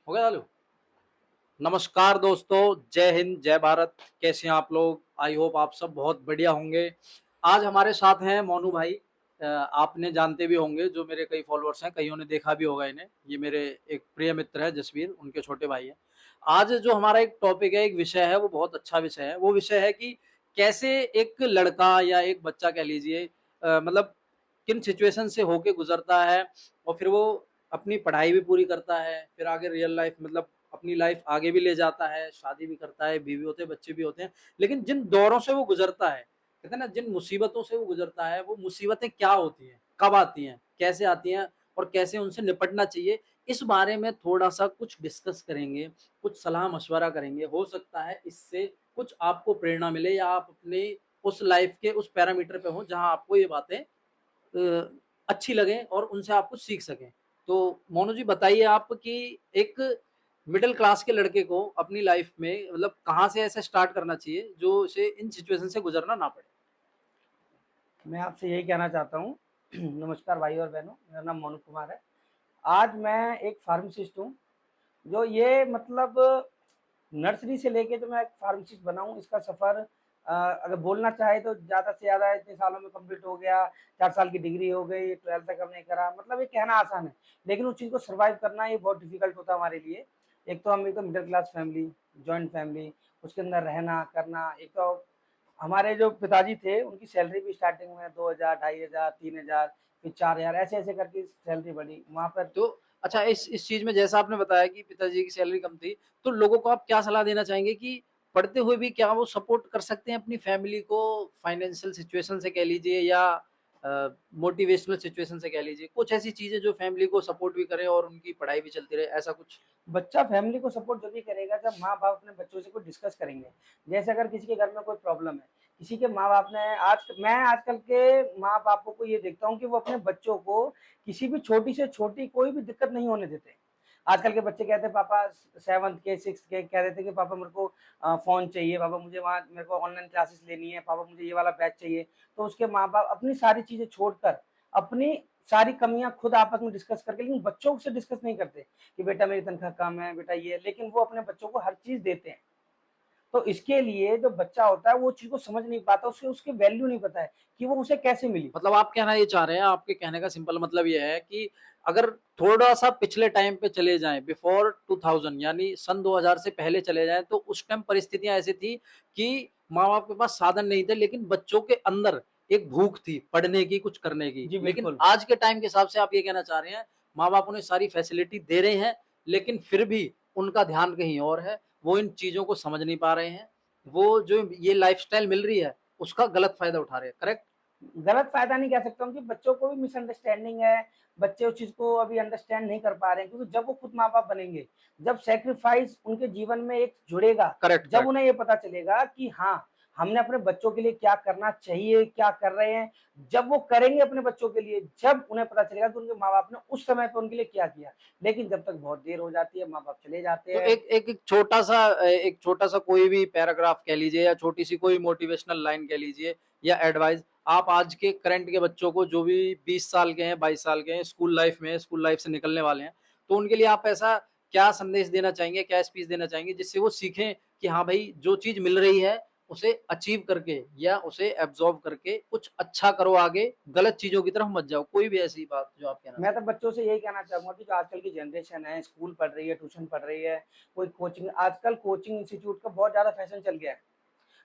हो गया चालू। नमस्कार दोस्तों, जय हिंद जय भारत। कैसे हैं आप लोग? आई होप आप सब बहुत बढ़िया होंगे। आज हमारे साथ हैं मोनू भाई। आपने जानते भी होंगे, जो मेरे कई फॉलोअर्स हैं, कईयों ने देखा भी होगा इन्हें। ये मेरे एक प्रिय मित्र है जसवीर, उनके छोटे भाई हैं। आज जो हमारा एक टॉपिक है, एक विषय है, वो बहुत अच्छा विषय है। वो विषय है कि कैसे एक लड़का या एक बच्चा कह लीजिए, मतलब किन सिचुएशन से होके गुजरता है और फिर वो अपनी पढ़ाई भी पूरी करता है, फिर आगे रियल लाइफ मतलब अपनी लाइफ आगे भी ले जाता है, शादी भी करता है, बीवी होते हैं, बच्चे भी होते हैं। लेकिन जिन दौरों से वो गुजरता है, कहते हैं ना, जिन मुसीबतों से वो गुजरता है, वो मुसीबतें क्या होती हैं, कब आती हैं, कैसे आती हैं और कैसे उनसे निपटना चाहिए, इस बारे में थोड़ा सा कुछ डिस्कस करेंगे, कुछ सलाह मशवरा करेंगे। हो सकता है इससे कुछ आपको प्रेरणा मिले या आप अपने उस लाइफ के उस पैरामीटर पे हो जहां आपको ये बातें अच्छी लगे और उनसे आप कुछ सीख सकें। तो मोनू जी बताइए आप कि एक मिडिल क्लास के लड़के को अपनी लाइफ में मतलब कहाँ से ऐसे स्टार्ट करना चाहिए जो उसे इन सिचुएशन से गुजरना ना पड़े? मैं आपसे यही कहना चाहता हूँ। नमस्कार भाई और बहनों, मेरा नाम मोनू कुमार है। आज मैं एक फार्मासिस्ट हूँ, जो ये मतलब नर्सरी से लेके जो मैं एक फार्मासिस्ट बना हूँ, इसका सफ़र अगर बोलना चाहे तो ज़्यादा से ज़्यादा इतने सालों में कंप्लीट हो गया। 4 साल की डिग्री हो गई, 12th तक हमने करा, मतलब ये कहना आसान है, लेकिन उस चीज़ को सर्वाइव करना ये बहुत डिफ़िकल्ट होता है हमारे लिए। एक तो हम एकदम middle class family, joint family, उसके अंदर रहना, करना। एक तो हमारे जो पिताजी थे, उनकी सैलरी भी स्टार्टिंग में 2000, 2500, 3000, फिर 4000, ऐसे-ऐसे करके सैलरी बढ़ी। वहाँ पर तो अच्छा, इस चीज में जैसा आपने बताया कि पिताजी की सैलरी कम थी, तो लोगों को आप क्या सलाह देना चाहेंगे कि पढ़ते हुए भी क्या वो सपोर्ट कर सकते हैं अपनी फैमिली को, फाइनेंशियल सिचुएशन से कह लीजिए या मोटिवेशनल सिचुएशन से कह लीजिए, कुछ ऐसी चीजें जो फैमिली को सपोर्ट भी करे और उनकी पढ़ाई भी चलती रहे, ऐसा कुछ? बच्चा फैमिली को सपोर्ट जब भी करेगा जब माँ-बाप अपने बच्चों से कुछ डिस्कस करेंगे। जैसे अगर किसी के घर में कोई प्रॉब्लम है, किसी के माँ-बाप ने मैं आजकल के माँ-बापों को ये देखता हूँ कि वो अपने बच्चों को किसी भी छोटी से छोटी कोई भी दिक्कत नहीं होने देते। आजकल के बच्चे कहते हैं पापा 7th के 6th के कह देते हैं कि पापा मेरे को फ़ोन चाहिए, पापा मुझे वहाँ मेरे को ऑनलाइन क्लासेस लेनी है, पापा मुझे ये वाला बैच चाहिए। तो उसके माँ-बाप अपनी सारी चीज़ें छोड़कर, अपनी सारी कमियाँ खुद आपस में डिस्कस करके, लेकिन बच्चों से डिस्कस नहीं करते। कि बेटा मेरी तनख्वाह कम है, बेटा ये, लेकिन वो अपने बच्चों को हर चीज़ देते हैं। तो इसके लिए जो बच्चा होता है वो चीज़ को समझ नहीं पाता, उसे उसकी वैल्यू नहीं पता है कि वो उसे कैसे मिली। मतलब आप कहना ये चाह रहे हैं, आपके कहने का सिंपल मतलब ये है कि अगर थोड़ा-सा पिछले टाइम पे चले जाएँ, बिफोर 2000 यानी सन 2000 से पहले चले जाएँ, तो उस टाइम परिस्थितियाँ ऐसी थी कि माँ-बाप के पास साधन नहीं थे, लेकिन बच्चों के अंदर एक भूख थी पढ़ने की, कुछ करने की। जी, लेकिन बिल्कुल। आज के टाइम के हिसाब से आप ये कहना चाह रहे हैं, माँ-बाप उन्हें सारी फैसिलिटी दे रहे हैं, लेकिन फिर भी उनका ध्यान कहीं और है, वो इन चीज़ों को समझ नहीं पा रहे हैं। वो जो ये लाइफ़स्टाइल मिल रही है, उसका गलत फ़ायदा उठा रहे हैं, करेक्ट? गलत फ़ायदा नहीं कह सकता हूँ कि बच्चों को भी मिसअंडरस्टैंडिंग है, बच्चे उस चीज़ को अभी अंडरस्टैंड नहीं कर पा रहे हैं, क्योंकि जब वो खुद माँ-बाप बनेंगे, जब सैक्रिफ़ाइस उनके जीवन में एक जुड़ेगा, करेक्ट, जब करेक्ट। उन्हें ये पता चलेगा कि हाँ, हमने अपने बच्चों के लिए क्या करना चाहिए, क्या कर रहे हैं, जब वो करेंगे अपने बच्चों के लिए, जब उन्हें पता चलेगा कि उनके माँ-बाप ने उस समय पे उनके लिए क्या किया। लेकिन जब तक बहुत देर हो जाती है, माँ-बाप चले जाते तो हैं। एक छोटा-सा कोई भी पैराग्राफ कह लीजिए या छोटी-सी कोई मोटिवेशनल लाइन कह लीजिए या एडवाइस आप आज के करंट के बच्चों को, जो भी 20 साल के हैं, 22 साल के हैं, स्कूल लाइफ में, स्कूल लाइफ से निकलने वाले हैं, तो उनके लिए आप ऐसा क्या संदेश देना चाहेंगे, क्या स्पीच देना चाहेंगे जिससे वो सीखें कि हाँ भाई, जो चीज़ मिल रही है उसे अचीव करके या उसे एब्ज़ॉर्ब करके कुछ अच्छा करो आगे, गलत चीज़ों की तरफ मत जाओ। कोई भी ऐसी बात जो आप कहना मैं चाहें? तो बच्चों से यही कहना चाहूँगा कि जो आजकल की जनरेशन है, स्कूल पढ़ रही है, ट्यूशन पढ़ रही है, कोई कोचिंग, आजकल कोचिंग इंस्टीट्यूट का बहुत ज़्यादा फैशन चल गया है।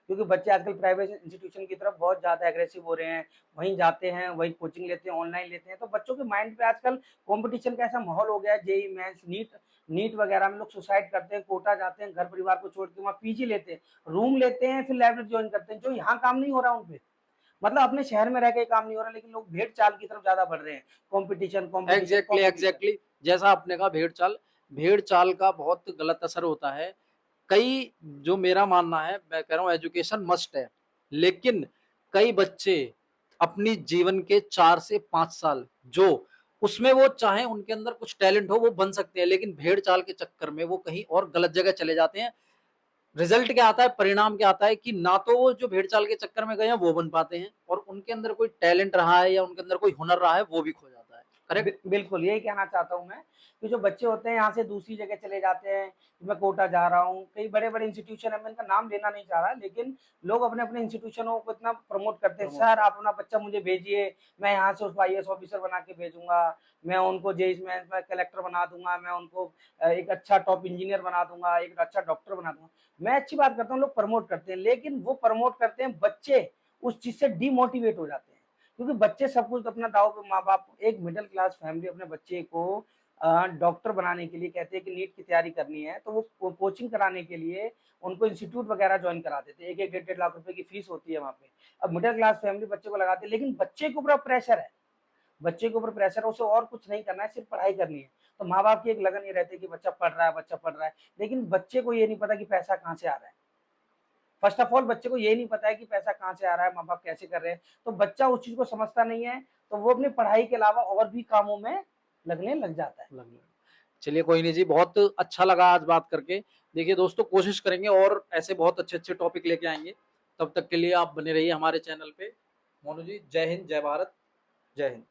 क्योंकि बच्चे आजकल प्राइवेट इंस्टीट्यूशन की तरफ बहुत ज़्यादा एग्रेसिव हो रहे हैं, वहीं जाते हैं, वहीं कोचिंग लेते हैं, ऑनलाइन लेते हैं, तो बच्चों के माइंड पे आजकल कॉम्पिटिशन का ऐसा माहौल हो गया है, जेईई मेंस, नीट नीट वगैरह में लोग सुसाइड करते हैं, कोटा जाते हैं, घर परिवार को छोड़ के वहाँ पीजी लेते हैं, रूम लेते हैं, फिर लाइब्रेरी जॉइन करते हैं, जो यहाँ काम नहीं हो रहा उन पे। मतलब अपने शहर में रह के काम नहीं हो रहा, लेकिन लोग भेड़-चाल की तरफ ज़्यादा बढ़ रहे हैं। Competition, competition, exactly competition. Exactly जैसा आपने कहा, भेड़ चाल का बहुत गलत असर होता है। कई जो मेरा मानना है, मैं कह रहा हूँ एजुकेशन मस्ट है, लेकिन कई बच्चे अपनी जीवन के 4 से 5 साल जो उसमें वो चाहे उनके अंदर कुछ टैलेंट हो वो बन सकते हैं, लेकिन भेड़ चाल के चक्कर में वो कहीं और गलत जगह चले जाते हैं। रिजल्ट क्या आता है, परिणाम क्या आता है कि ना तो वो जो भेड़ चाल के चक्कर में गए हैं वो बन पाते हैं और उनके अंदर कोई टैलेंट रहा है या उनके अंदर कोई हुनर रहा है वो भी खो जाता है। करेक्ट? बिल्कुल, यही कहना चाहता हूँ मैं कि जो बच्चे होते हैं यहाँ से दूसरी जगह चले जाते हैं, कि मैं कोटा जा रहा हूँ, कई बड़े-बड़े इंस्टीट्यूशन है, मैं इनका नाम लेना नहीं चाह रहा, लेकिन लोग अपने-अपने इंस्टीट्यूशनों को इतना प्रमोट करते हैं, प्रमोट सर कर आप अपना बच्चा मुझे भेजिए, मैं यहाँ से उसको आईएएस ऑफिसर बना के भेजूँगा, मैं उनको जेईई मेंस में कलेक्टर बना दूँगा, मैं उनको एक अच्छा टॉप इंजीनियर बना दूँगा, एक अच्छा डॉक्टर बना दूँगा। मैं अच्छी बात करता हूँ, लोग प्रमोट करते हैं, लेकिन वो प्रमोट करते हैं, बच्चे उस चीज़ से डिमोटिवेट हो जाते हैं। क्योंकि बच्चे सब कुछ अपना दाँव पे माँ-बाप एक मिडल क्लास फैमिली अपने बच्चे को डॉक्टर बनाने के लिए कहते हैं कि नीट की तैयारी करनी है, तो वो कोचिंग कराने के लिए उनको इंस्टीट्यूट वगैरह जॉइन करा देते हैं। 1-1 डेढ़-डेढ़ लाख रुपए की फीस होती है वहाँ पे। अब मिडल क्लास फैमिली बच्चे को लगाती है, लेकिन बच्चे के ऊपर अब प्रेशर है। बच्चे के ऊपर प्रेशर है, उसे और कुछ नहीं करना है, सिर्फ पढ़ाई करनी है। तो माँ-बाप की एक लगन ये रहती है कि बच्चा पढ़ रहा है, बच्चा पढ़ रहा है, लेकिन बच्चे को ये नहीं पता कि पैसा कहाँ से आ रहा है। फर्स्ट ऑफ ऑल बच्चे को ये नहीं पता है कि पैसा कहाँ से आ रहा है, माँ-बाप कैसे कर रहे हैं, तो बच्चा उस चीज़ को समझता नहीं है, तो वो अपनी पढ़ाई के अलावा और भी कामों में लगने लग जाता है। लग लग चलिए कोई नहीं जी, बहुत अच्छा लगा आज बात करके। देखिए दोस्तों, कोशिश करेंगे और ऐसे बहुत अच्छे-अच्छे टॉपिक लेके आएँगे। तब तक के लिए आप बने रहिए हमारे चैनल पे। मोनू जी, जय हिंद, जय भारत, जय हिंद।